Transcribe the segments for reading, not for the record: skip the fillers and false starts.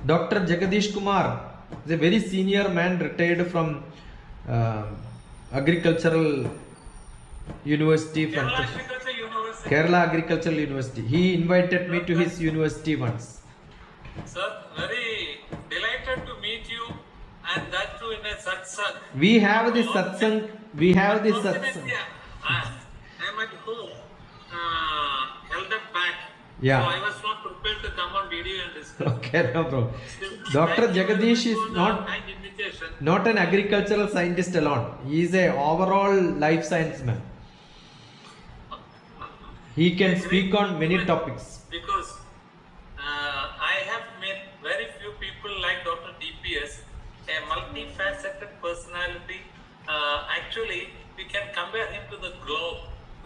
Dr.Jagadeesh Kumar is a very senior man, retired from Agricultural University from Kerala Agricultural University. He invited me to his university once. Sir, very delighted to meet you, and that too in a satsang. We have this satsang. We have this satsang. I am at home, held up back. Yeah. So I was not prepared to come on video and discuss. Okay, no problem. Dr. Jagadeesh is not an agricultural scientist alone. He is a overall life science man. He can speak on many topics. Because I have met very few people like DrTPS, a multifaceted personality. Actually, we can compare him to the globe,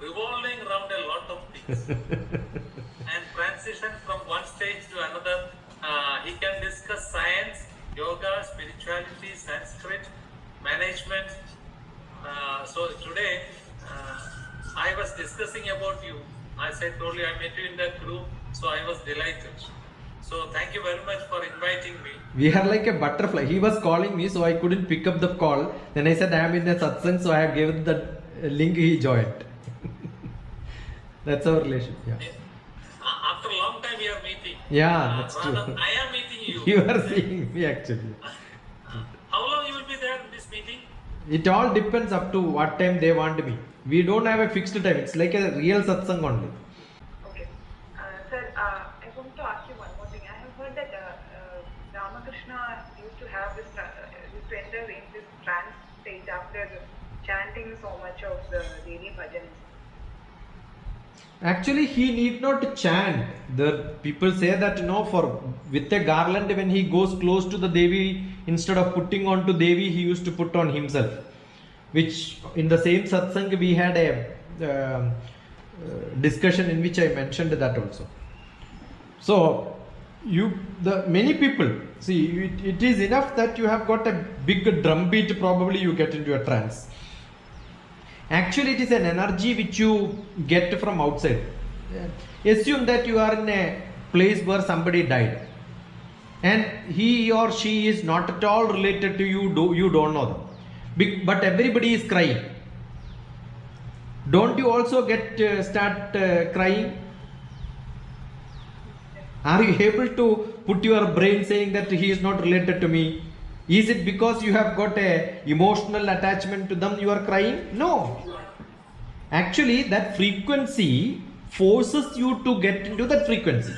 revolving around a lot of things. And transition from one stage to another. He can discuss science, yoga, spirituality, Sanskrit, management. So today, I was discussing about you. As I told you, I met you in that group, so I was delighted. So thank you very much for inviting me. We are like a butterfly. He was calling me, so I couldn't pick up the call. Then I said I am in the satsang, so I have given the link. He joined. That's our relation. Yeah. After a long time, we are meeting. Yeah, that's true. I am meeting you. You are seeing me actually. How long you will be there in this meeting? It all depends up to what time they want me. We don't have a fixed time. It's like a real satsang only. Okay. Sir, I want to ask you one more thing. I have heard that Ramakrishna used to enter in this trance state after chanting so much of the Devi bhajans. Actually, he need not chant. The people say that with a garland, when he goes close to the Devi, instead of putting on to Devi, he used to put on himself. Which in the same satsang we had a discussion in which I mentioned that also. So many people see it is enough that you have got a big drum beat, probably you get into a trance. Actually, it is an energy which you get from outside. Assume that you are in a place where somebody died, and he or she is not at all related to you. You don't know them. But everybody is crying. Don't you also start crying? Are you able to put your brain saying that he is not related to me? Is it because you have got a emotional attachment to them you are crying? No. Actually, that frequency forces you to get into that frequency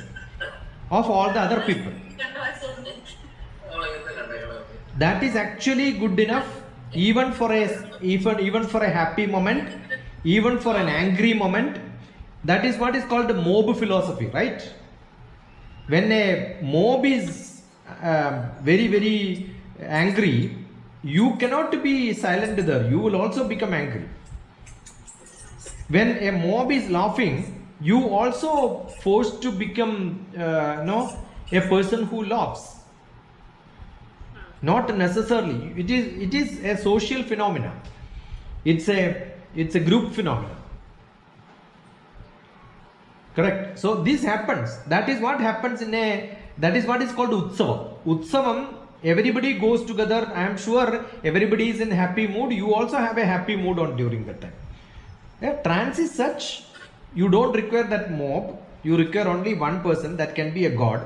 of all the other people. That is actually good enough. Even for a happy moment, even for an angry moment. That is what is called the mob philosophy, right? When a mob is very, very angry, you cannot be silent there. You will also become angry. When a mob is laughing, you also forced to become a person who laughs. Not necessarily. It is a social phenomenon. It's a group phenomenon. Correct. So this happens. That is what happens that is what is called Utsavam. Utsavam, everybody goes together. I am sure everybody is in happy mood. You also have a happy mood during that time. Trance is such, you don't require that mob. You require only one person, that can be a god.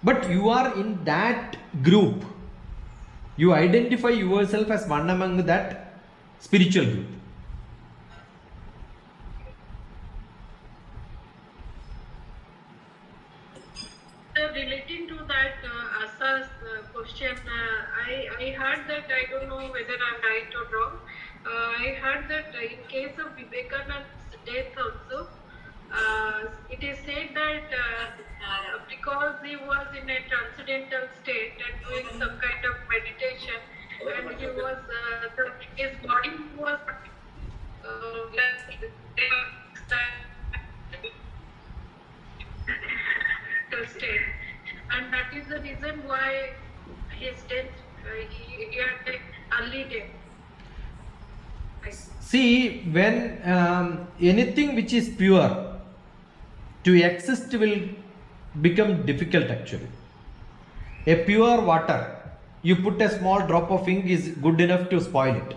But you are in that group. You identify yourself as one among that spiritual group. Relating to that Asa's question, I heard that, I don't know whether I'm right or wrong, I heard that in case of Vivekananda's death also, it is said that because he was in a transcendental state and doing some kind of meditation, and he was his body was state, and that is the reason why his death, he had an early death. See, when anything which is pure to exist will become difficult actually. A pure water, you put a small drop of ink is good enough to spoil it.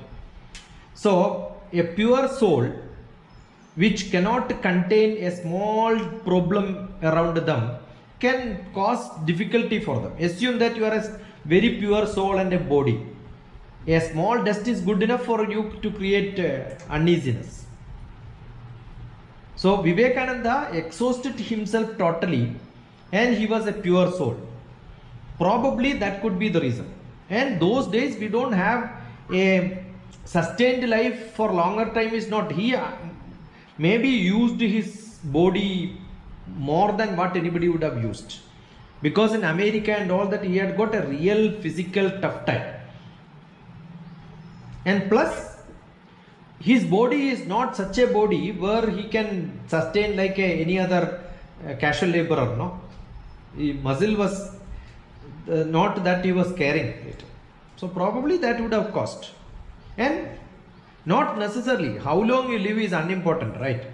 So a pure soul which cannot contain a small problem around them can cause difficulty for them. Assume that you are a very pure soul and a body. A small dust is good enough for you to create uneasiness. So Vivekananda exhausted himself totally and he was a pure soul. Probably that could be the reason. And those days we don't have a sustained life for longer time is not. He maybe used his body more than what anybody would have used. Because in America and all that he had got a real physical tough time. And plus his body is not such a body where he can sustain like any other casual laborer. No, the muscle was not that he was carrying it. So probably that would have cost. And not necessarily how long you live is unimportant, right?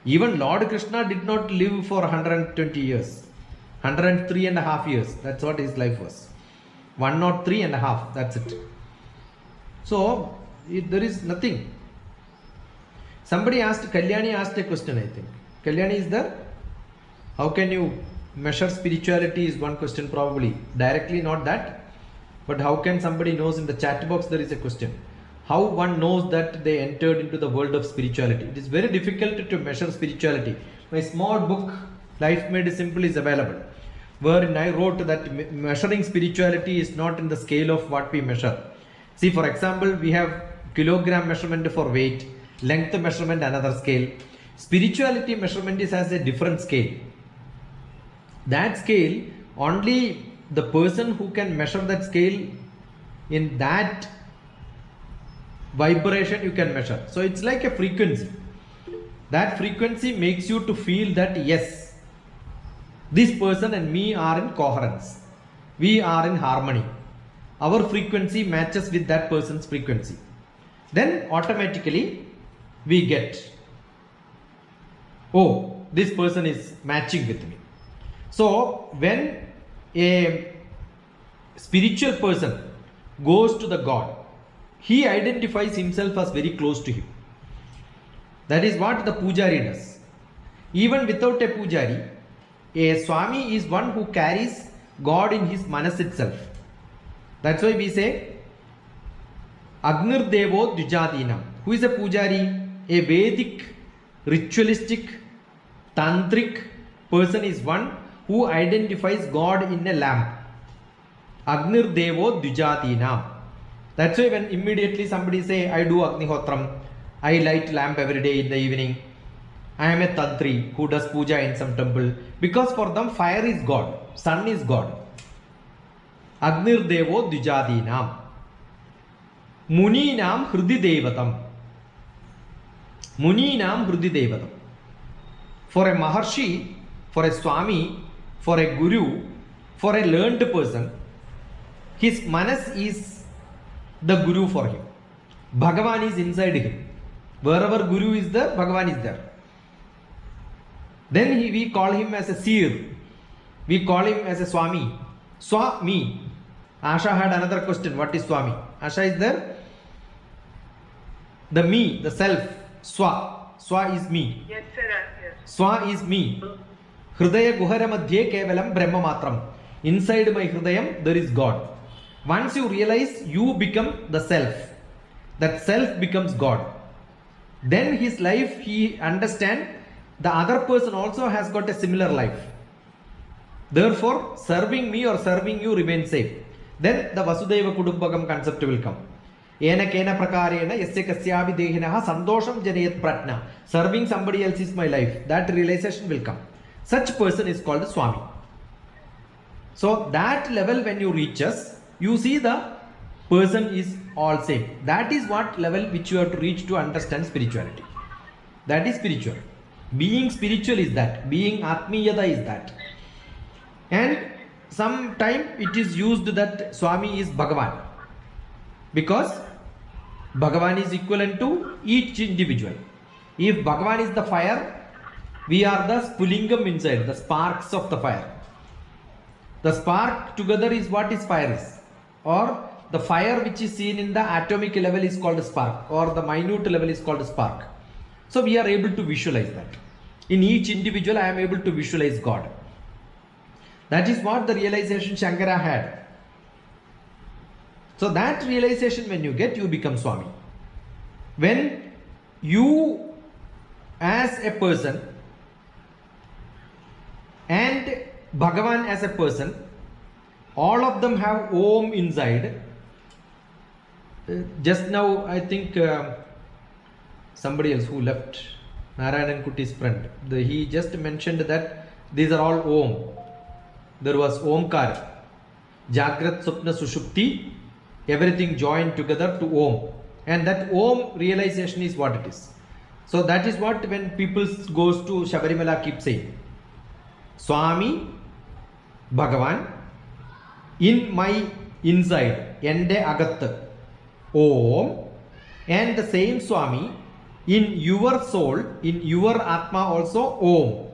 Even Lord Krishna did not live for 120 years, 103 and a half years. That's what his life was. 103 and a half, that's it. So there is nothing. Somebody asked, Kalyani asked a question, I think. Kalyani is there? How can you measure spirituality is one question probably. Directly not that. But how can somebody knows in the chat box there is a question. How one knows that they entered into the world of spirituality. It is very difficult to measure spirituality. My small book, Life Made Simple, is available. Wherein I wrote that measuring spirituality is not in the scale of what we measure. See, for example, we have kilogram measurement for weight, length measurement another scale. Spirituality measurement is as a different scale. That scale, only the person who can measure that scale in that vibration you can measure. So it's like a frequency. That frequency makes you to feel that yes, this person and me are in coherence. We are in harmony. Our frequency matches with that person's frequency. Then automatically we get, oh, this person is matching with me. So when a spiritual person goes to the God, he identifies himself as very close to him. That is what the pujari does. Even without a pujari, a Swami is one who carries God in his manas itself. That's why we say Agnir Devo Dvijadinam. Who is a pujari? A Vedic, ritualistic, tantric person is one who identifies God in a lamp. Agnir Devo Dvijadinam. That's why when immediately somebody say, I do Agnihotram, I light lamp every day in the evening, I am a tantri who does puja in some temple. Because for them fire is God, sun is God. Agnir Devo Dvijadinam. Muninam Hrudi Devatam. Muninam Hrudi Devatam. For a Maharshi, for a Swami, for a Guru, for a learned person, his manas is the Guru for him. Bhagavan is inside him. Wherever Guru is there, Bhagavan is there. Then we call him as a seer. We call him as a Swami. Swami. Asha had another question. What is Swami? Asha is there? The me, the self. Swa. Swa is me. Yes, sir, I'm here. Swa is me. Hridaya Guhara Madhye Kevalam Brahma Matram. Inside my Hridayam there is God. Once you realize you become the self, that self becomes God. Then his life, he understands the other person also has got a similar life. Therefore, serving me or serving you remains safe. Then the Vasudeva Kudumbakam concept will come. Ena kena prakarena yasya kasyavi dehinaha sandosham janayat pratna. Serving somebody else is my life. That realization will come. Such person is called the Swami. So that level when you reach us, you see the person is all same. That is what level which you have to reach to understand spirituality. That is spiritual. Being spiritual is that. Being Atmiyada is that. And sometime it is used that Swami is Bhagavan. Because Bhagavan is equivalent to each individual. If Bhagavan is the fire, we are the spulingam inside, the sparks of the fire. The spark together is what is fire is, or the fire which is seen in the atomic level is called spark, or the minute level is called spark. So we are able to visualize that. In each individual I am able to visualize God. That is what the realization Shankara had. So that realization when you get, you become Swami. When you as a person and Bhagavan as a person, all of them have Om inside. Just now I think somebody else who left, Narayanan Kutti's friend, he just mentioned that these are all Om. There was Omkar, Jagrat, Swapna, Sushupti, everything joined together to Om. And that Om realization is what it is. So that is what when people goes to Shabarimala keep saying, Swami, Bhagavan, in my inside, Ende Agatha, Om, and the same Swami, in your soul, in your Atma also Om.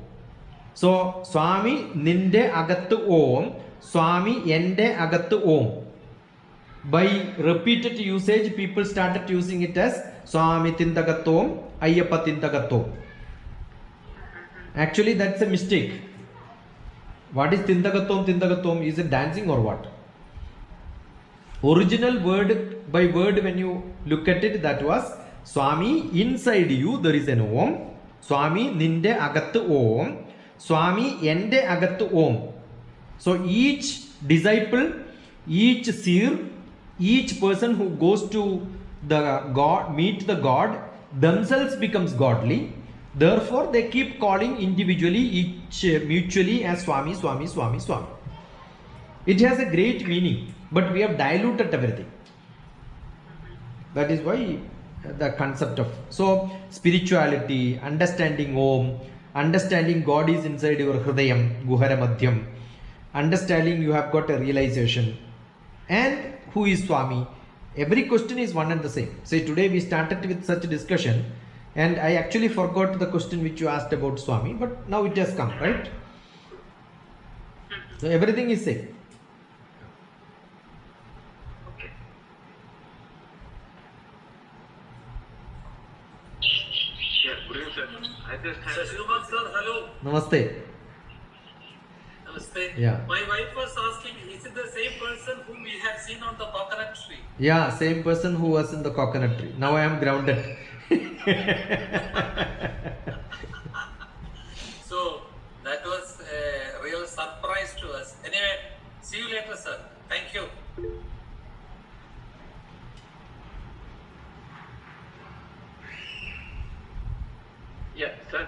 So Swami, Ninde Agatha Om, Swami, Ende Agatha Om. By repeated usage, people started using it as Swami Tindagatom, Ayyappa Tindagatom. Actually, that's a mistake. What is Tindagatom? Tindagatom, is it dancing or what? Original word by word, when you look at it, that was Swami, inside you there is an Om. Swami, Ninde Agatha Om. Swami, Ende Agatha Om. So each disciple, each seer, each person who goes to the God, meet the God, themselves becomes godly. Therefore, they keep calling individually, each mutually as Swami, Swami, Swami, Swami. It has a great meaning, but we have diluted everything. That is why the concept of, so spirituality, understanding Om, understanding God is inside your Hridayam, Guhara Madhyam, understanding you have got a realization, and who is Swami. Every question is one and the same. Say today we started with such a discussion, and I actually forgot the question which you asked about Swami, but now it has come, right? So everything is same. Yeah, good evening, sir. I just had. Shashikumar sir, hello. Namaste. Namaste. Yeah. My wife was asking, is it the same person whom we have seen on the coconut tree? Yeah, same person who was in the coconut tree. Now I am grounded. So that was a real surprise to us. Anyway, see you later, sir. Thank you. Yeah, sir.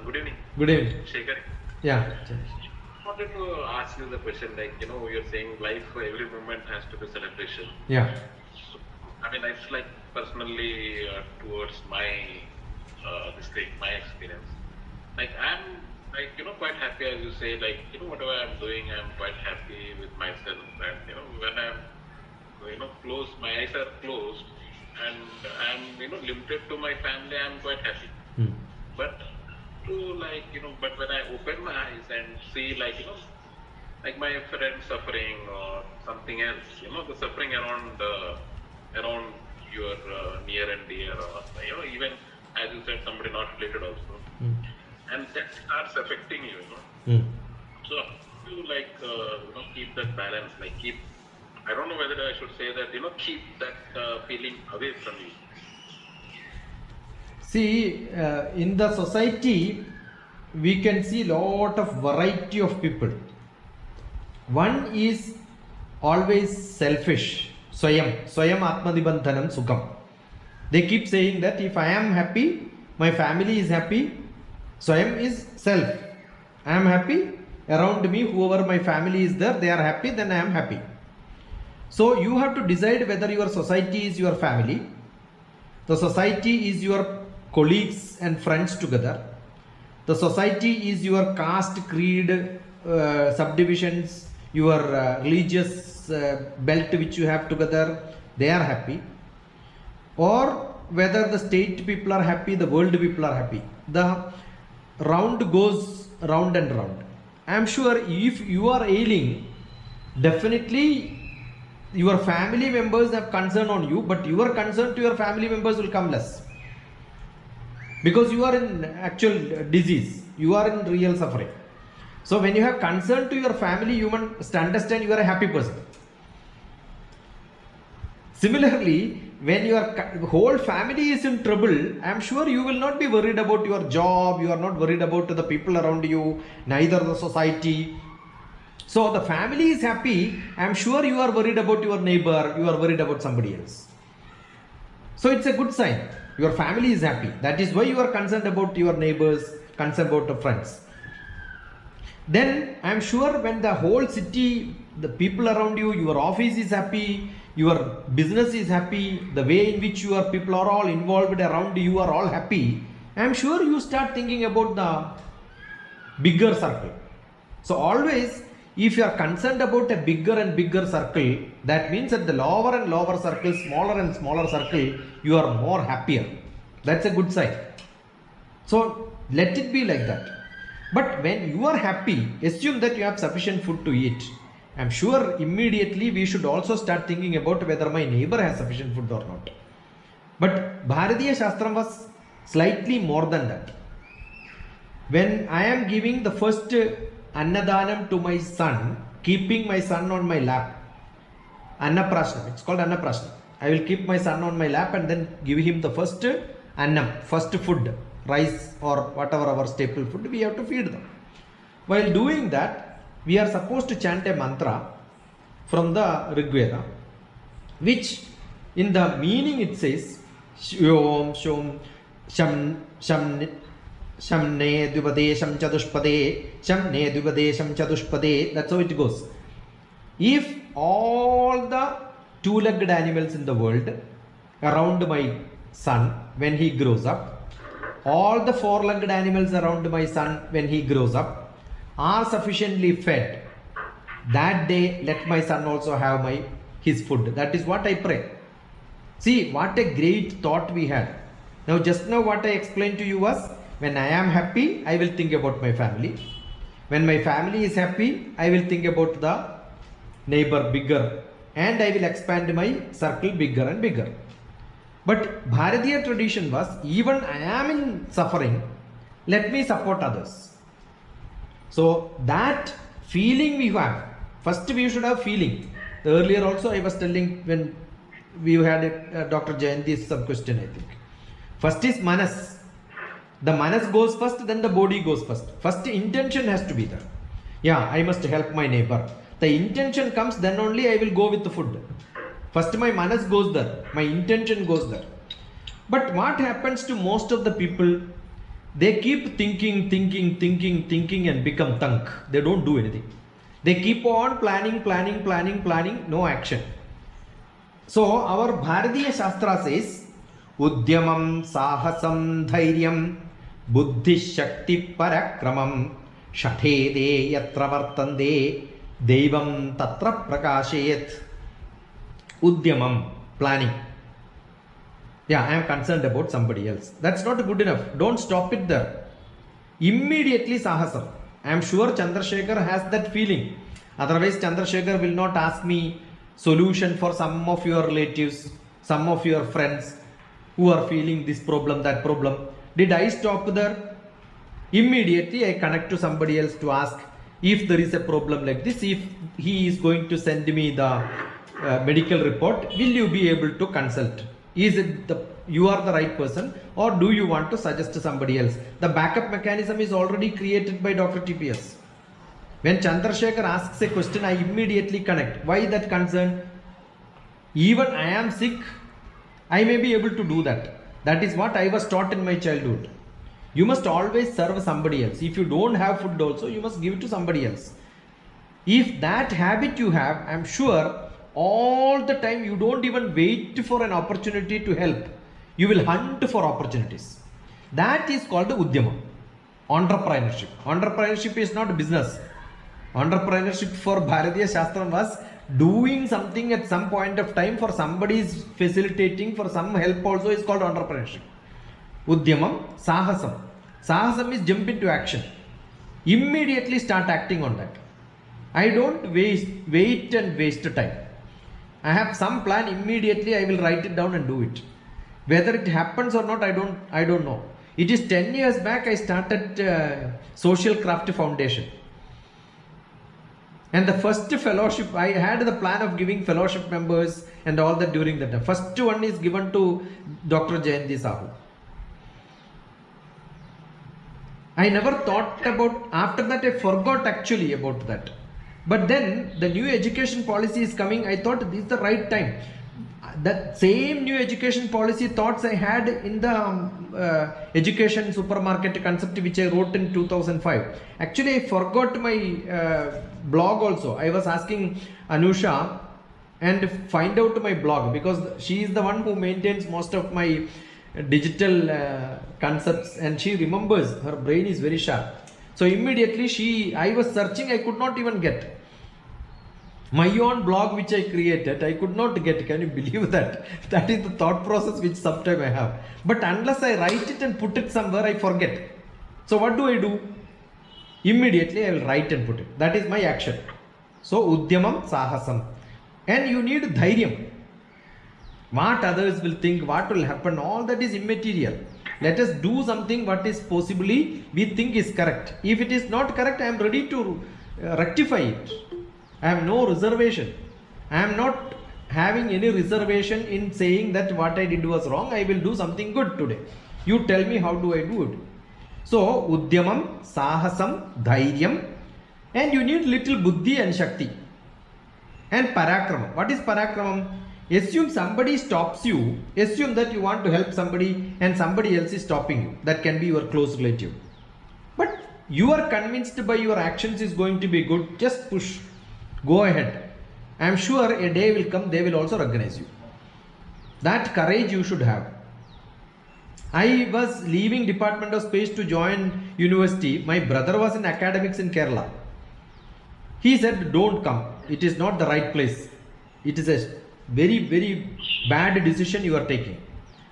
Good evening. Good evening. Shekhar. Yeah. I wanted to ask you the question, like, you're saying life, every moment has to be celebration. Yeah. So, I mean, it's like personally towards my my experience. Like, I'm like, quite happy, as you say, like, whatever I'm doing, I'm quite happy with myself. And, when I'm, closed, my eyes are closed and I'm, limited to my family, I'm quite happy. But but when I open my eyes and see, like my friend suffering or something else, the suffering around your near and dear, or even as you said, somebody not related also, and that starts affecting you, So you keep that balance, I don't know whether I should say that, keep that feeling away from you. See, in the society, we can see lot of variety of people. One is always selfish. Swayam Atmadibandhanam Sukham. They keep saying that if I am happy, my family is happy. Swayam is self. I am happy. Around me, whoever my family is there, they are happy, then I am happy. So you have to decide whether your society is your family. The society is your colleagues and friends together. The society is your caste, creed, subdivisions, your religious belt which you have together, they are happy. Or whether the state people are happy, the world people are happy. The round goes round and round. I am sure if you are ailing, definitely your family members have concern on you, but your concern to your family members will come less. Because you are in actual disease, you are in real suffering. So when you have concern to your family, you must understand you are a happy person. Similarly, when your whole family is in trouble, I am sure you will not be worried about your job, you are not worried about the people around you, neither the society. So the family is happy, I am sure you are worried about your neighbor, you are worried about somebody else. So it's a good sign. Your family is happy. That is why you are concerned about your neighbors, concerned about your friends. Then I am sure when the whole city, the people around you, your office is happy, your business is happy, the way in which your people are all involved around you are all happy, I am sure you start thinking about the bigger circle. So always, if you are concerned about a bigger and bigger circle, that means that the lower and lower circle, smaller and smaller circle, you are more happier. That's a good sign. So let it be like that. But when you are happy, assume that you have sufficient food to eat. I'm sure immediately we should also start thinking about whether my neighbor has sufficient food or not. But Bharatiya Shastram was slightly more than that. When I am giving the first Annadanam to my son, keeping my son on my lap, Annaprasna, it's called Annaprasna. I will keep my son on my lap and then give him the first Annam, first food, rice or whatever our staple food, we have to feed them. While doing that, we are supposed to chant a mantra from the Rig Veda, which in the meaning it says, Shom Shom Sham Sham Shamne Dvipade Chadushpade Shamne Dvipade Chadushpade. That's how it goes. If all the two-legged animals in the world around my son when he grows up, all the four-legged animals around my son when he grows up are sufficiently fed, that day let my son also have his food. That is what I pray. See what a great thought we had. Now just now what I explained to you was, when I am happy, I will think about my family. When my family is happy, I will think about the neighbor bigger, and I will expand my circle bigger and bigger. But Bharatiya tradition was, even I am in suffering, let me support others. So that feeling we have, first we should have feeling. Earlier also I was telling when we had Dr. Jayanti's sub question, I think. First is manas. The manas goes first, then the body goes first. First intention has to be there. Yeah, I must help my neighbor. The intention comes, then only I will go with the food. First my manas goes there, my intention goes there. But what happens to most of the people? They keep thinking and become tank. They don't do anything. They keep on planning, no action. So our Bharatiya Shastra says, Udyamam Sahasam Dhairyam Buddhi Shakti Parakramam Shathede Yatra Vartande Devam Tatra Prakashayet. Udyamam, planning. Yeah, I am concerned about somebody else. That's not good enough. Don't stop it there. Immediately Sahasam. I am sure Chandrasekhar has that feeling. Otherwise Chandrasekhar will not ask me solution for some of your relatives, some of your friends who are feeling this problem, that problem. Did I stop there? Immediately I connect to somebody else to ask if there is a problem like this, if he is going to send me the medical report, will you be able to consult? Is it you are the right person, or do you want to suggest to somebody else? The backup mechanism is already created by DrTPS. When Chandrasekhar asks a question, I immediately connect. Why that concern? Even I am sick, I may be able to do that. That is what I was taught in my childhood. You must always serve somebody else. If you don't have food also, you must give it to somebody else. If that habit you have, I am sure all the time you don't even wait for an opportunity to help. You will hunt for opportunities. That is called the Udyama. Entrepreneurship. Entrepreneurship is not business. Entrepreneurship for Bharatiya Shastram was doing something at some point of time for somebody is facilitating, for some help also is called entrepreneurship. Udyamam, Sahasam. Sahasam is jump into action. Immediately start acting on that. I don't wait and waste time. I have some plan, immediately I will write it down and do it. Whether it happens or not, I don't know. It is 10 years back I started Social Craft Foundation. And the first fellowship, I had the plan of giving fellowship members and all that during that time. First one is given to Dr.Jagadeesh Sahu. I never thought about, after that I forgot actually about that. But then the new education policy is coming, I thought this is the right time. That same new education policy thoughts I had in the education supermarket concept which I wrote in 2005. Actually I forgot my blog also. I was asking Anusha and find out my blog, because she is the one who maintains most of my digital concepts, and she remembers, her brain is very sharp. So immediately I was searching, I could not even get. My own blog which I created, I could not get. Can you believe that? That is the thought process which sometimes I have. But unless I write it and put it somewhere, I forget. So what do? Immediately I will write and put it. That is my action. So Udyamam Sahasam. And you need dhairyam. What others will think, what will happen, all that is immaterial. Let us do something what is possibly we think is correct. If it is not correct, I am ready to rectify it. I have no reservation. I am not having any reservation in saying that what I did was wrong. I will do something good today. You tell me how do I do it. So Udyamam, Sahasam, Dhairyam, and you need little Buddhi and Shakti. And Parakramam. What is Parakramam? Assume somebody stops you. Assume that you want to help somebody and somebody else is stopping you. That can be your close relative. But you are convinced by your actions is going to be good. Just push. Go ahead. I am sure a day will come, they will also recognize you. That courage you should have. I was leaving Department of Space to join university. My brother was in academics in Kerala. He said, don't come. It is not the right place. It is a very, very bad decision you are taking.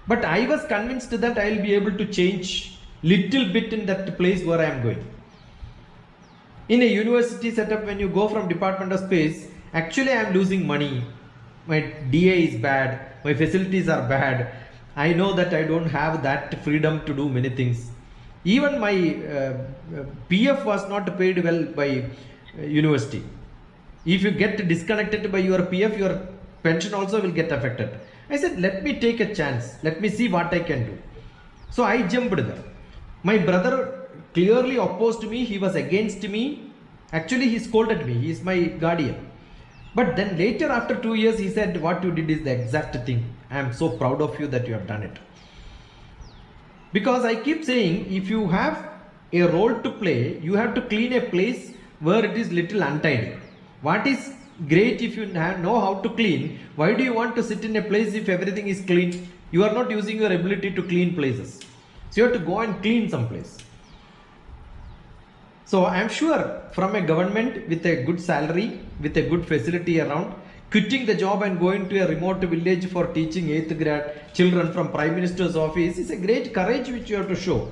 But I was convinced that I will be able to change little bit in that place where I am going. In a university setup, when you go from Department of Space, actually I am losing money. My DA is bad. My facilities are bad. I know that I don't have that freedom to do many things. Even my PF was not paid well by university. If you get disconnected by your PF, your pension also will get affected. I said, let me take a chance. Let me see what I can do. So I jumped there. My brother clearly opposed me. He was against me. Actually, he scolded me. He is my guardian. But then later, after 2 years, he said, what you did is the exact thing. I am so proud of you that you have done it. Because I keep saying, if you have a role to play, you have to clean a place where it is little untidy. What is great if you know how to clean? Why do you want to sit in a place if everything is clean? You are not using your ability to clean places. So you have to go and clean some place. So I am sure from a government with a good salary, with a good facility around, quitting the job and going to a remote village for teaching 8th grade children from Prime Minister's office is a great courage which you have to show.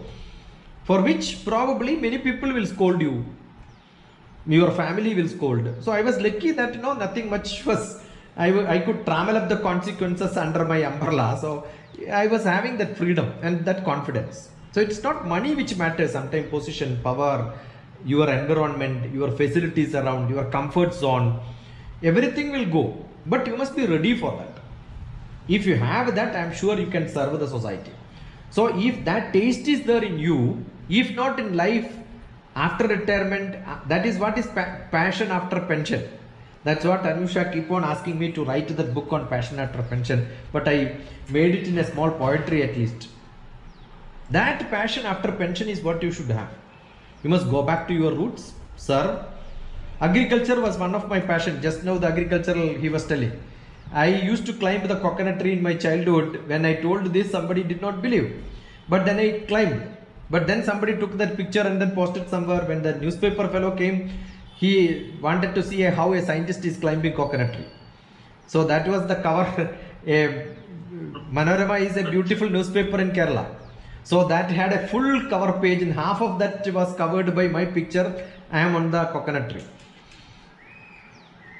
For which probably many people will scold you. Your family will scold. So I was lucky that nothing much was, I could trammel up the consequences under my umbrella. So I was having that freedom and that confidence. So it's not money which matters, sometimes position, power, your environment, your facilities around, your comfort zone, everything will go. But you must be ready for that. If you have that, I am sure you can serve the society. So if that taste is there in you, if not in life, after retirement, that is what is passion after pension. That's what Anusha keep on asking me to write that book on passion after pension. But I made it in a small poetry at least. That passion after pension is what you should have. You must go back to your roots, sir. Agriculture was one of my passion. Just now the agricultural he was telling. I used to climb the coconut tree in my childhood. When I told this, somebody did not believe. But then I climbed. But then somebody took that picture and then posted somewhere. When the newspaper fellow came, he wanted to see how a scientist is climbing coconut tree. So that was the cover. Manorama is a beautiful newspaper in Kerala. So that had a full cover page and half of that was covered by my picture. I am on the coconut tree.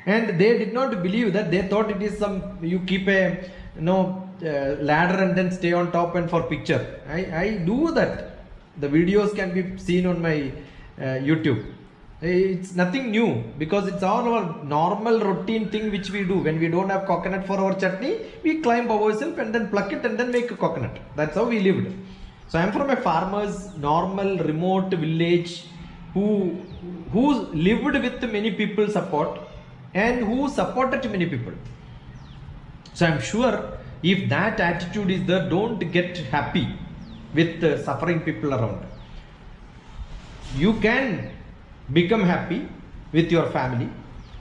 And they did not believe that. They thought it is some, you keep a ladder and then stay on top and for picture. I do that. The videos can be seen on my YouTube. It's nothing new, because it's all our normal routine thing which we do. When we don't have coconut for our chutney, we climb ourselves and then pluck it and then make a coconut. That's how we lived. So I'm from a farmer's normal remote village who lived with many people support and who supported many people. So I'm sure if that attitude is there, don't get happy with suffering people around. You can become happy with your family,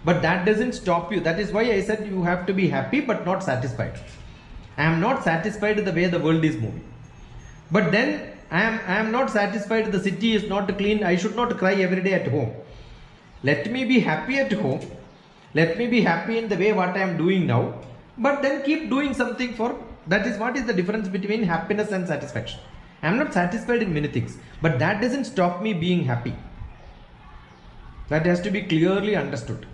but that doesn't stop you. That is why I said you have to be happy but not satisfied. I am not satisfied with the way the world is moving, but then I am not satisfied the city is not clean. I should not cry every day at home. Let me be happy at home. Let me be happy in the way what I am doing now, but then keep doing something for. That is what is the difference between happiness and satisfaction. I am not satisfied in many things, but that doesn't stop me being happy. That has to be clearly understood.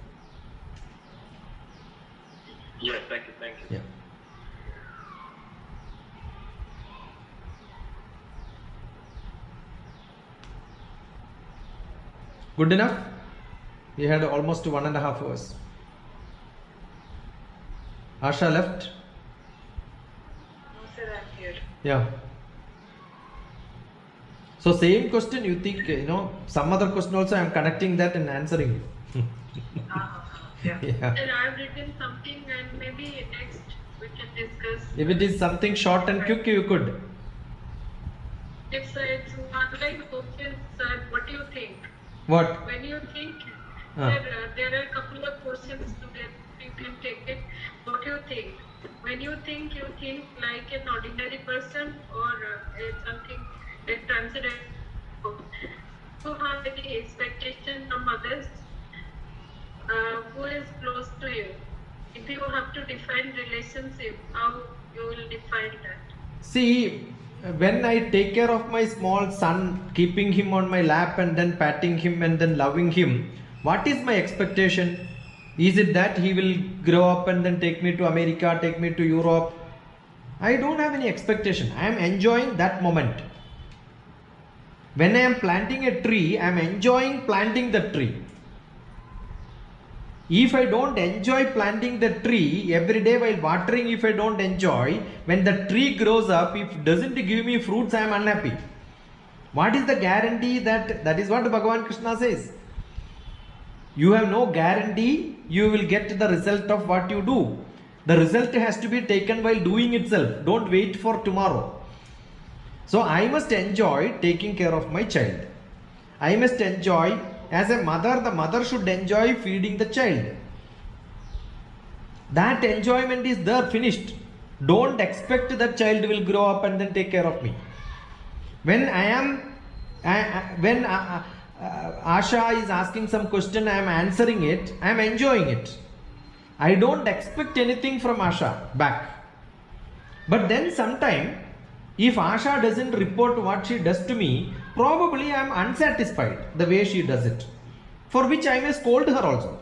Yes, thank you. Yeah. Good enough? We had almost 1.5 hours. Harsha left? No, sir, I'm here. Yeah. So same question, you think, some other question also I am connecting that and answering you. Yeah. Yeah. And I've written something, and maybe next we can discuss. If it is something short and quick, you could. It's one line question, sir. What do you think? What? When you think, Ah. there are a couple of questions to get. You can take it. What do you think? When you think like an ordinary person, or something like transcendental. You have any expectation from others who is close to you? If you have to define relationship, how you will define that? See, when I take care of my small son, keeping him on my lap and then patting him and then loving him, what is my expectation? Is it that he will grow up and then take me to America, take me to Europe? I don't have any expectation. I am enjoying that moment. When I am planting a tree, I am enjoying planting the tree. If I don't enjoy planting the tree every day while watering, if I don't enjoy, when the tree grows up, if it doesn't give me fruits, I am unhappy. What is the guarantee that is what Bhagavan Krishna says? You have no guarantee you will get the result of what you do. The result has to be taken while doing itself. Don't wait for tomorrow. So I must enjoy taking care of my child. I must enjoy, as a mother, the mother should enjoy feeding the child. That enjoyment is there, finished. Don't expect that child will grow up and then take care of me. When Asha is asking some question, I am answering it, I am enjoying it. I don't expect anything from Asha back. But then sometime, if Asha doesn't report what she does to me, probably I am unsatisfied the way she does it. For which I may scold her also.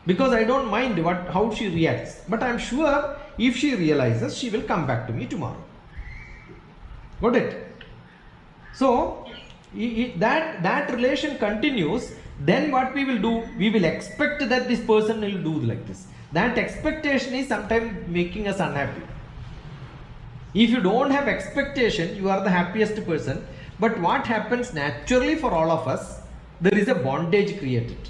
Because I don't mind how she reacts. But I am sure if she realizes, she will come back to me tomorrow. Got it? So, that relation continues. Then what we will do, we will expect that this person will do like this. That expectation is sometimes making us unhappy. If you don't have expectation, you are the happiest person. But what happens naturally for all of us, there is a bondage created.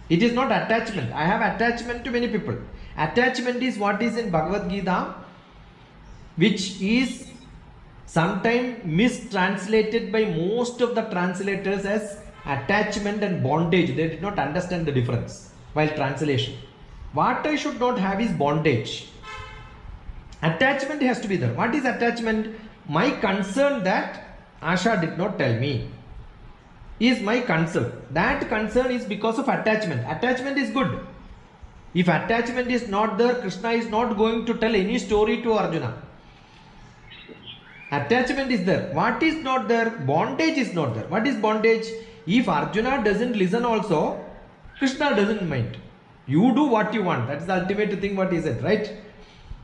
It is not attachment. I have attachment to many people. Attachment is what is in Bhagavad Gita, which is sometimes mistranslated by most of the translators as attachment and bondage. They did not understand the difference while translation. What I should not have is bondage. Attachment has to be there. What is attachment? My concern that Asha did not tell me is my concern. That concern is because of attachment. Attachment is good. If attachment is not there, Krishna is not going to tell any story to Arjuna. Attachment is there. What is not there? Bondage is not there. What is bondage? If Arjuna doesn't listen also, Krishna doesn't mind. You do what you want. That's the ultimate thing what he said, right?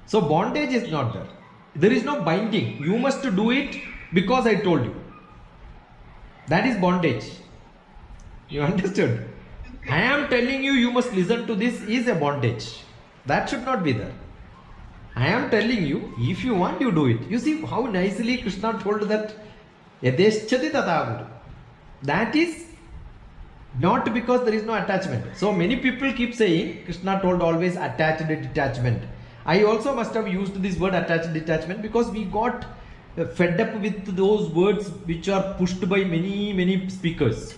So bondage is not there. There is no binding. You must do it because I told you. That is bondage. You understood? I am telling you, you must listen to this is a bondage. That should not be there. I am telling you, if you want, you do it. You see how nicely Krishna told that Yadeshchati tatavuru. That is not because there is no attachment. So many people keep saying Krishna told always attached detachment. I also must have used this word attached detachment because we got fed up with those words which are pushed by many speakers.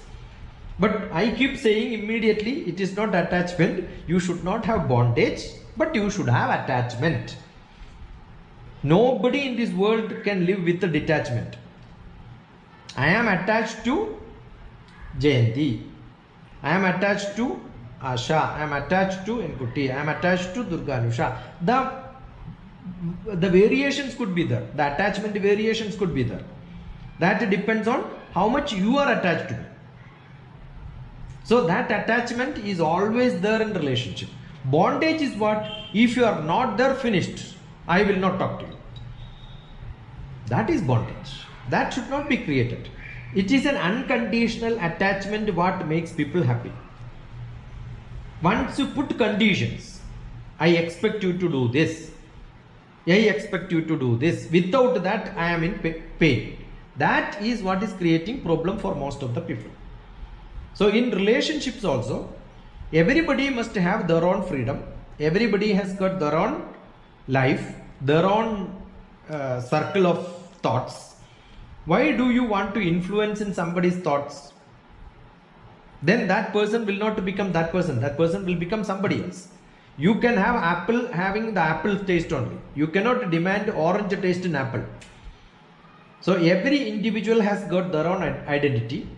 But I keep saying immediately it is not attachment. You should not have bondage, but you should have attachment. Nobody in this world can live with a detachment. I am attached to Jayanti. I am attached to Asha. I am attached to Enkuti. I am attached to Durganusha. The variations could be there. The attachment variations could be there. That depends on how much you are attached to me. So that attachment is always there in relationship. Bondage is what? If you are not there, finished. I will not talk to you. That is bondage. That should not be created. It is an unconditional attachment what makes people happy. Once you put conditions, I expect you to do this. I expect you to do this. Without that, I am in pain. That is what is creating problem for most of the people. So in relationships also, everybody must have their own freedom. Everybody has got their own life, their own circle of thoughts. Why do you want to influence in somebody's thoughts? Then that person will not become that person. That person will become somebody else. You can have apple having the apple taste only. You cannot demand orange taste in apple. So every individual has got their own identity.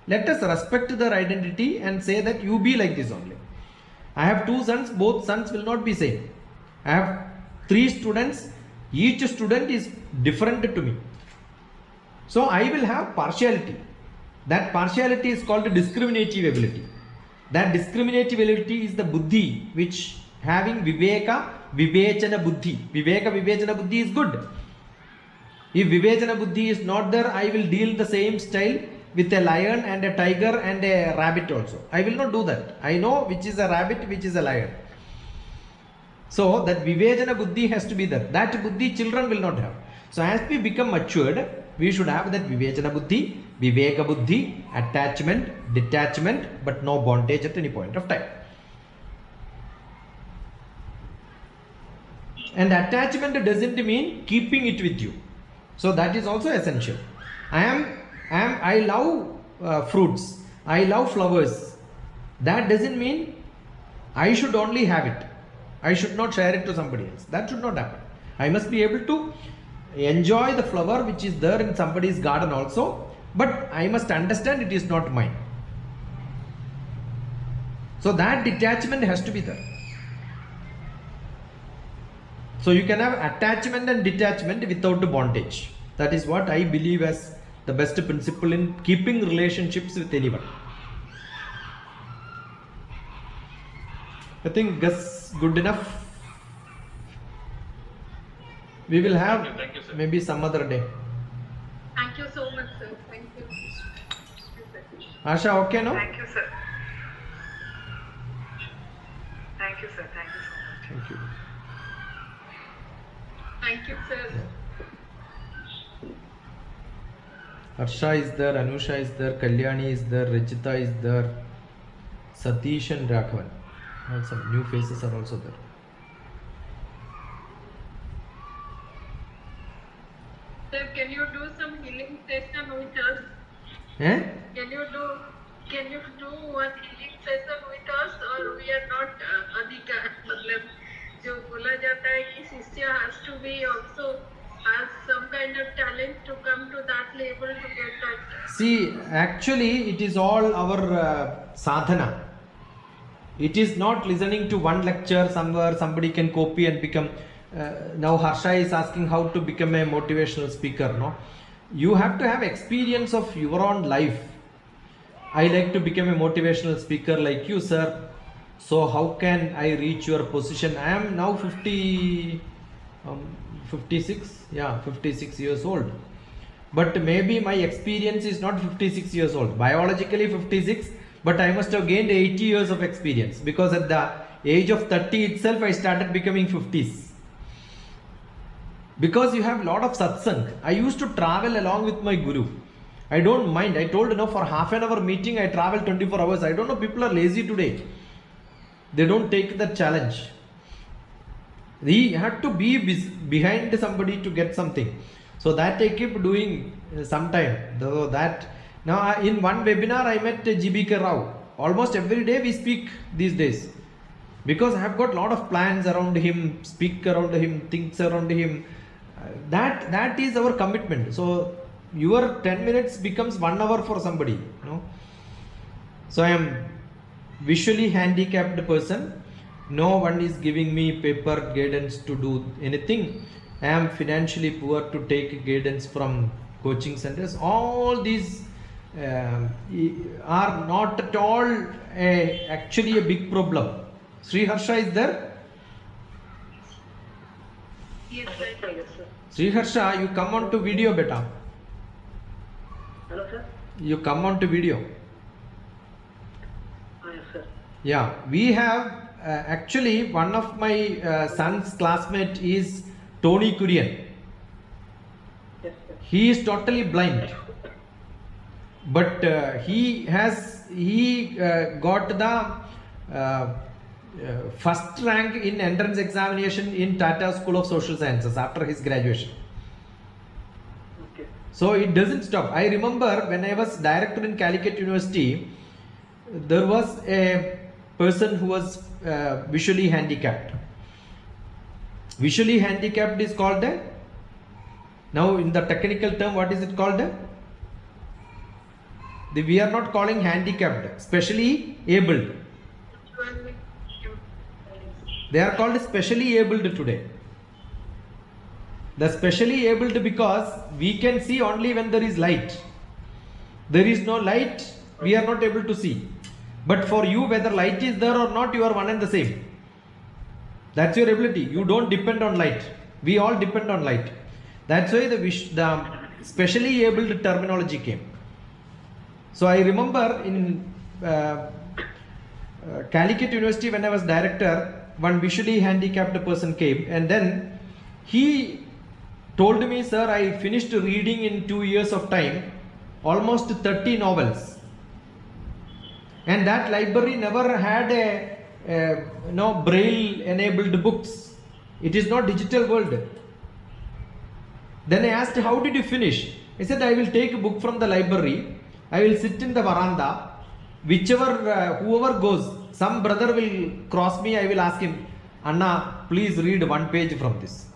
Let us respect their identity and say that you be like this only. I have 2 sons, both sons will not be same. I have 3 students, each student is different to me. So I will have partiality. That partiality is called discriminative ability. That discriminative ability is the buddhi which having viveka, vivechana buddhi. Viveka, vivechana buddhi is good. If vivechana buddhi is not there, I will deal the same style with a lion and a tiger and a rabbit also. I will not do that. I know which is a rabbit, which is a lion. So that vivechana buddhi has to be there. That buddhi children will not have. So as we become matured, we should have that vivechana buddhi, viveka buddhi, attachment, detachment, but no bondage at any point of time. And attachment doesn't mean keeping it with you. So that is also essential. I love fruits. I love flowers. That doesn't mean I should only have it. I should not share it to somebody else. That should not happen. I must be able to enjoy the flower which is there in somebody's garden also, but I must understand it is not mine. So that detachment has to be there. So you can have attachment and detachment without bondage. That is what I believe as the best principle in keeping relationships with anyone. I think that's good enough. We will have Thank you, sir. maybe some other day. Thank you so much, sir. Thank you. Harsha, okay, no? Thank you, sir. Thank you, sir. Thank you so much. Thank you. Thank you, sir. Harsha is there, Anusha is there, Kalyani is there, Rajita is there, Satish and Raghavan. And some new faces are also there. Sir, can you do some healing session with us? Eh? Can you do one healing session with us, or we are not adhika? मतलब जो बोला जाता है कि शिष्य has to be also has some kind of talent to come to that level to get that. See, actually, it is all our sadhana. It is not listening to one lecture somewhere somebody can copy and become. Now Harsha is asking how to become a motivational speaker. No, you have to have experience of your own life. I like to become a motivational speaker like you, sir. So how can I reach your position? I am now 56, yeah, 56 years old. But maybe my experience is not 56 years old. Biologically 56, but I must have gained 80 years of experience, because at the age of 30 itself I started becoming 50s. Because you have a lot of satsang. I used to travel along with my guru. I don't mind. I told, for half an hour meeting I travel 24 hours. I don't know, people are lazy today. They don't take that challenge. We had to be behind somebody to get something. So that I keep doing sometime. So that now in one webinar I met GBK Rao. Almost every day we speak these days, because I have got a lot of plans around him, speak around him, things around him. That is our commitment. So your 10 minutes becomes 1 hour for somebody. So I am visually handicapped person. No one is giving me paper guidance to do anything. I am financially poor to take guidance from coaching centers. All these are not at all actually a big problem. Sri Harsha is there? Yes, sir. Yes, sir. Sri Harsha, you come on to video beta. Hello, sir. You come on to video. Yes, sir. Yeah, we have actually one of my son's classmate is Tony Kurian. Yes, sir. He is totally blind, but he got the first rank in entrance examination in Tata School of Social Sciences after his graduation. Okay. So it doesn't stop. I remember when I was director in Calicut University, there was a person who was visually handicapped. Visually handicapped is called now in the technical term, what is it called? We are not calling handicapped, specially abled. They are called specially abled today. The specially abled because we can see only when there is light. There is no light, we are not able to see. But for you, whether light is there or not, you are one and the same. That's your ability. You don't depend on light. We all depend on light. That's why the specially abled terminology came. So I remember in Calicut University, when I was director, one visually handicapped person came, and then he told me, sir, I finished reading in 2 years of time almost 30 novels, and that library never had braille enabled books. It is not digital world. Then I asked, how did you finish? He said, I will take a book from the library, I will sit in the veranda, whoever goes, some brother will cross me, I will ask him, Anna, please read 1 page from this.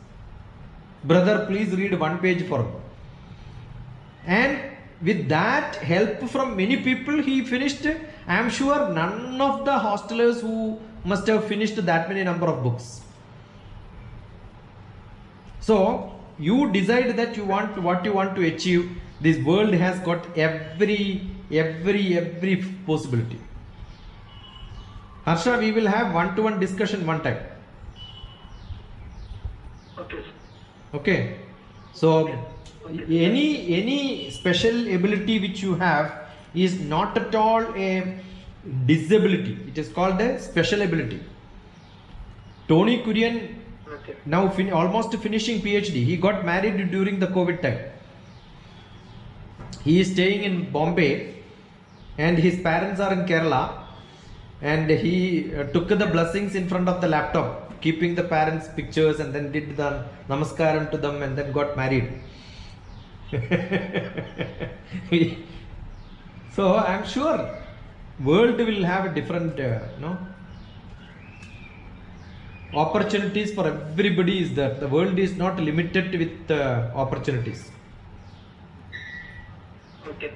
Brother, please read 1 page for me. And with that help from many people, he finished. I am sure none of the hostelers who must have finished that many number of books. So you decide that you want what you want to achieve. This world has got every possibility. Harsha, we will have one-to-one discussion one time. Okay, sir. Okay. So any special ability which you have is not at all a disability. It is called a special ability. Tony Kurian, Okay. now almost finishing PhD. He got married during the COVID time. He is staying in Bombay and his parents are in Kerala, and he took the blessings in front of the laptop, keeping the parents' pictures, and then did the namaskaram to them and then got married. So I am sure world will have a different opportunities for everybody is there. The world is not limited with opportunities. Okay.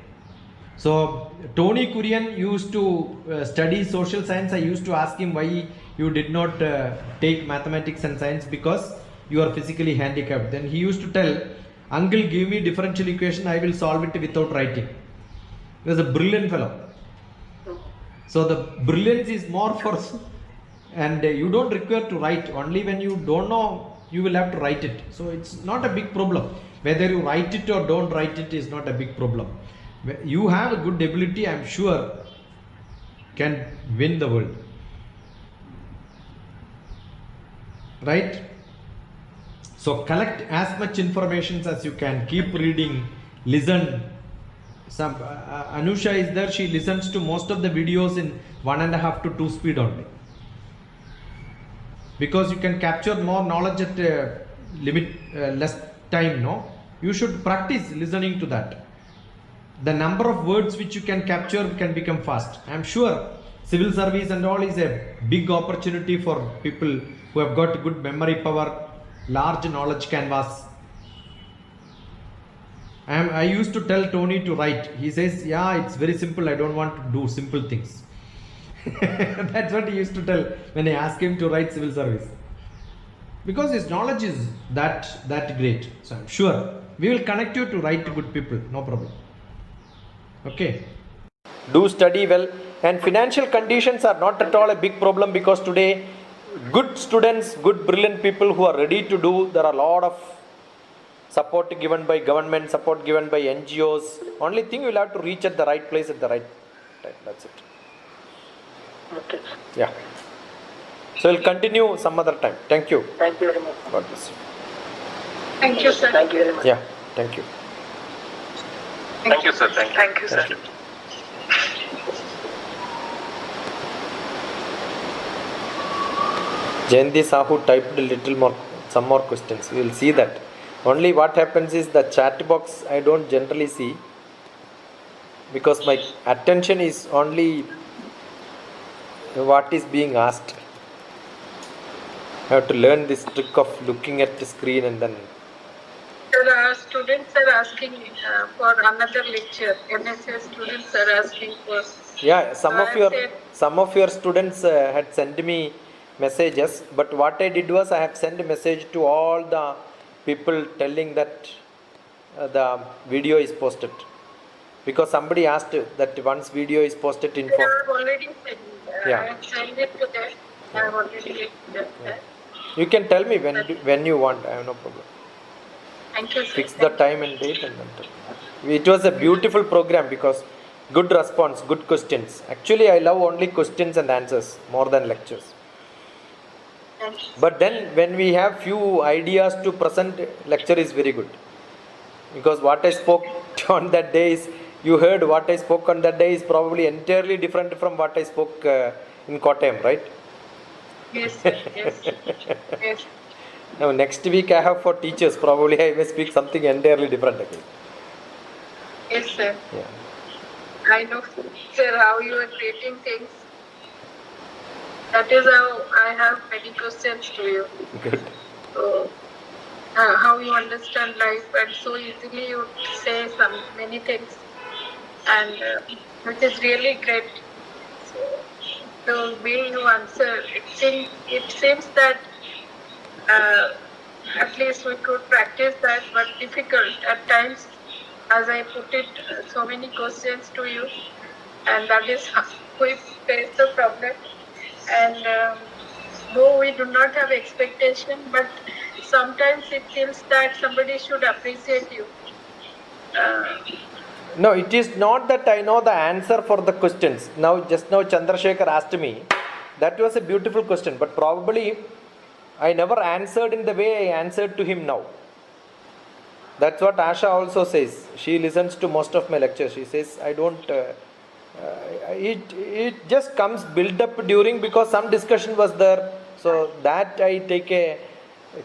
So Tony Kurian used to study social science. I used to ask him why you did not take mathematics and science, because you are physically handicapped. Then he used to tell, uncle, give me differential equation, I will solve it without writing. He was a brilliant fellow. So the brilliance is more for, and you don't require to write. Only when you don't know, you will have to write it. So it's not a big problem. Whether you write it or don't write it is not a big problem. You have a good ability, I'm sure, can win the world. Right? So collect as much information as you can. Keep reading, listen. Some Anusha is there. She listens to most of the videos in 1.5 to 2 speed only, because you can capture more knowledge at less time. No, you should practice listening to that. The number of words which you can capture can become fast. I am sure civil service and all is a big opportunity for people who have got good memory power, large knowledge canvas. I used to tell Tony to write. He says, yeah, it's very simple. I don't want to do simple things. That's what he used to tell when I asked him to write civil service. Because his knowledge is that great. So I'm sure we will connect you to write to good people. No problem. Okay. Do study well. And financial conditions are not at all a big problem, because today good students, good brilliant people who are ready to do, there are a lot of support given by government, support given by NGOs. Only thing you will have to reach at the right place at the right time. That's it. Okay. Yeah. So we'll continue some other time. Thank you. Thank you very much. God bless you. Thank you, sir. Thank you very much. Yeah. Thank you. Thank you, sir. Thank you. Thank you, sir. Thank you. Jayanti Sahu typed a little more, some more questions. We will see that. Only what happens is the chat box I don't generally see, because my attention is only what is being asked. I have to learn this trick of looking at the screen and then. Sir, students are asking for another lecture. NSS students are asking for. Yeah, some So of your students had sent me messages, but what I did was I have sent a message to all the people telling that the video is posted, because somebody asked that once video is posted in I have already sent. Yeah. I have sent it to them. I have already done that. you can tell me when you want. I have no problem. Thank you, sir. Fix the time and date and then tell me. It was a beautiful program because good response, good questions. Actually, I love only questions and answers more than lectures. Thank you. But then when we have few ideas to present, lecture is very good. Because what I spoke on that day is, you heard what I spoke on that day is probably entirely different from what I spoke in Kottayam, right? Yes, sir. Yes. Yes. Now next week I have for teachers, probably I may speak something entirely different again. Yes, sir. Yeah. I know, sir, how you are creating things. That is how I have many questions to you. Good. So, how you understand life, and so easily you say many things, and which is really great. So, the way you answer, it seems that at least we could practice that, but difficult at times, as I put it, so many questions to you, and that is how we face the problem. And though we do not have expectation, but sometimes it feels that somebody should appreciate you. No, it is not that I know the answer for the questions. Just now Chandrasekhar asked me, that was a beautiful question, but probably I never answered in the way I answered to him now. That's what Asha also says. She listens to most of my lectures. She says, I don't, it just comes build up during, because some discussion was there. So that I take a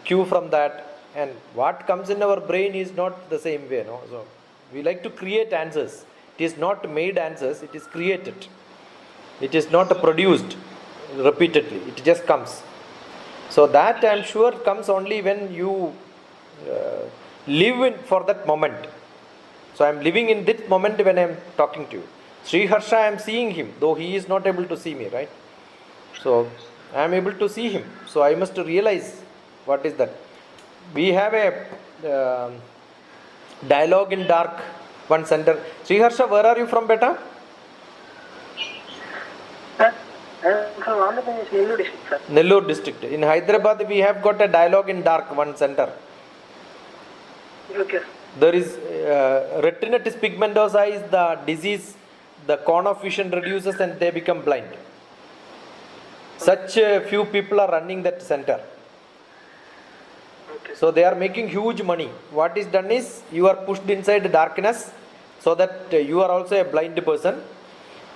cue from that. And what comes in our brain is not the same way. No? So we like to create answers. It is not made answers, it is created. It is not produced repeatedly. It just comes. So that I am sure comes only when you live in for that moment. So I am living in this moment when I am talking to you. Sri Harsha, I am seeing him, though he is not able to see me, right? So I am able to see him. So I must realize what is that. We have a dialogue in dark, one center. Sri Harsha, where are you from, beta? I'm from Andhra Pradesh, Nellore district, sir. Nellore district. In Hyderabad, we have got a dialogue in dark, one center. Okay, sir. There is retinitis pigmentosa is the disease, the cone of vision reduces and they become blind. Such few people are running that center. Okay. So they are making huge money. What is done is you are pushed inside darkness so that you are also a blind person,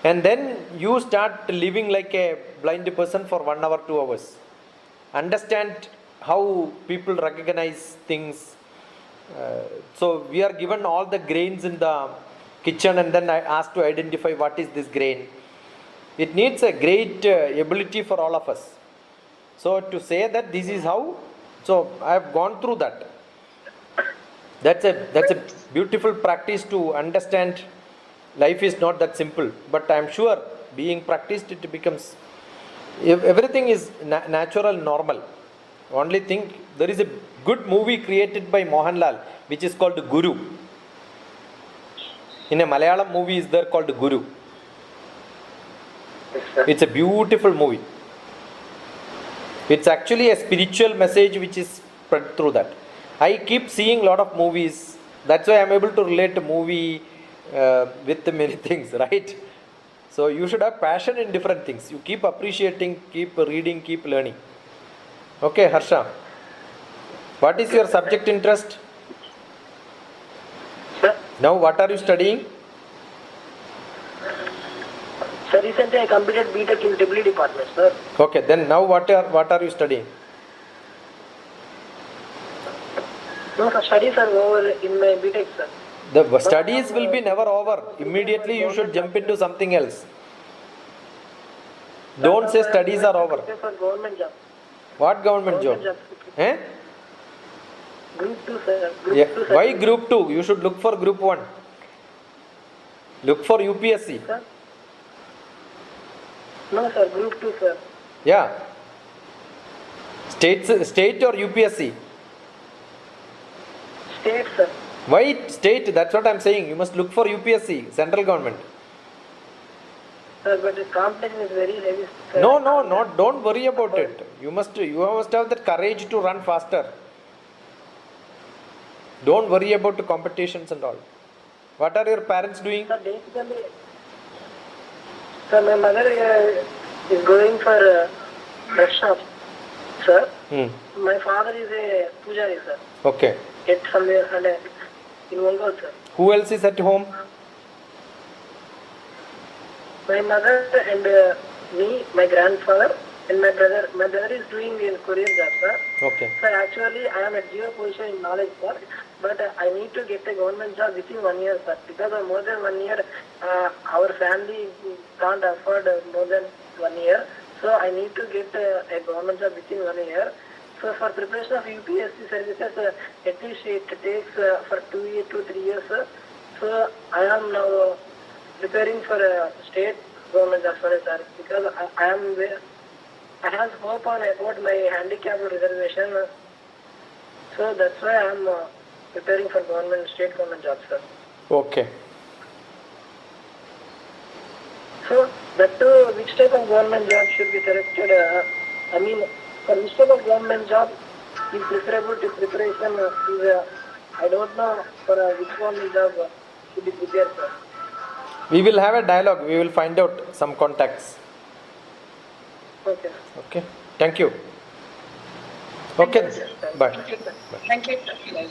and then you start living like a blind person for 1 hour, 2 hours. Understand how people recognize things. So we are given all the grains in the kitchen and then I asked to identify what is this grain. It needs a great ability for all of us. So to say that this is how, so I have gone through that. That's a beautiful practice to understand life is not that simple. But I am sure being practiced it becomes, if everything is natural, normal. Only thing, there is a good movie created by Mohanlal which is called Guru. In a Malayalam movie is there called Guru. Yes, sir. It's a beautiful movie. It's actually a spiritual message which is spread through that. I keep seeing lot of movies. That's why I'm able to relate a movie with many things, right? So you should have passion in different things. You keep appreciating, keep reading, keep learning. Okay, Harsha. What is your subject interest? Sir, Now what are you studying? sir, recently I completed BTech in WE department, sir. Okay, then now what are you studying? No, sir, studies are over in my BTech, sir. The studies will be never over. Immediately you should jump into something else. Don't say studies are over. Prepare for government job. What government job? Eh? Group 2, sir. Group Yeah. 2, sir. Why group 2? You should look for group 1. Look for UPSC. Sir? No, sir, group 2, sir. Yeah. State or UPSC? State, sir. Why state? That's what I'm saying. You must look for UPSC, central government. Sir, but the competition is very heavy, sir. No, don't worry about it. You must have that courage to run faster. Don't worry about the competitions and all. What are your parents doing? Sir, basically, sir, my mother is going for restaurant, sir. My father is a pujari, sir. Okay. At somewhere and in Ongole, sir. Who else is at home? My mother and me, my grandfather, and my brother. My brother is doing a courier job, sir. Okay. Sir, actually, I am at zero position in knowledge, sir. But I need to get a government job within 1 year, sir. Because of more than 1 year, our family can't afford more than 1 year. So I need to get a government job within 1 year. So for preparation of UPSC services, at least it takes for 2 to 3 years, sir. So I am now preparing for a state government job, sorry, sir. Because I have hope on about my handicap reservation. So that's why I am preparing for state government jobs, sir. Okay. So that too, which type of government job should be selected? For which type of government job is preferable to preparation is, I don't know for which government job should be prepared, sir. We will have a dialogue. We will find out some contacts. Okay. Okay. Thank you. Okay. Bye. Thank you, sir.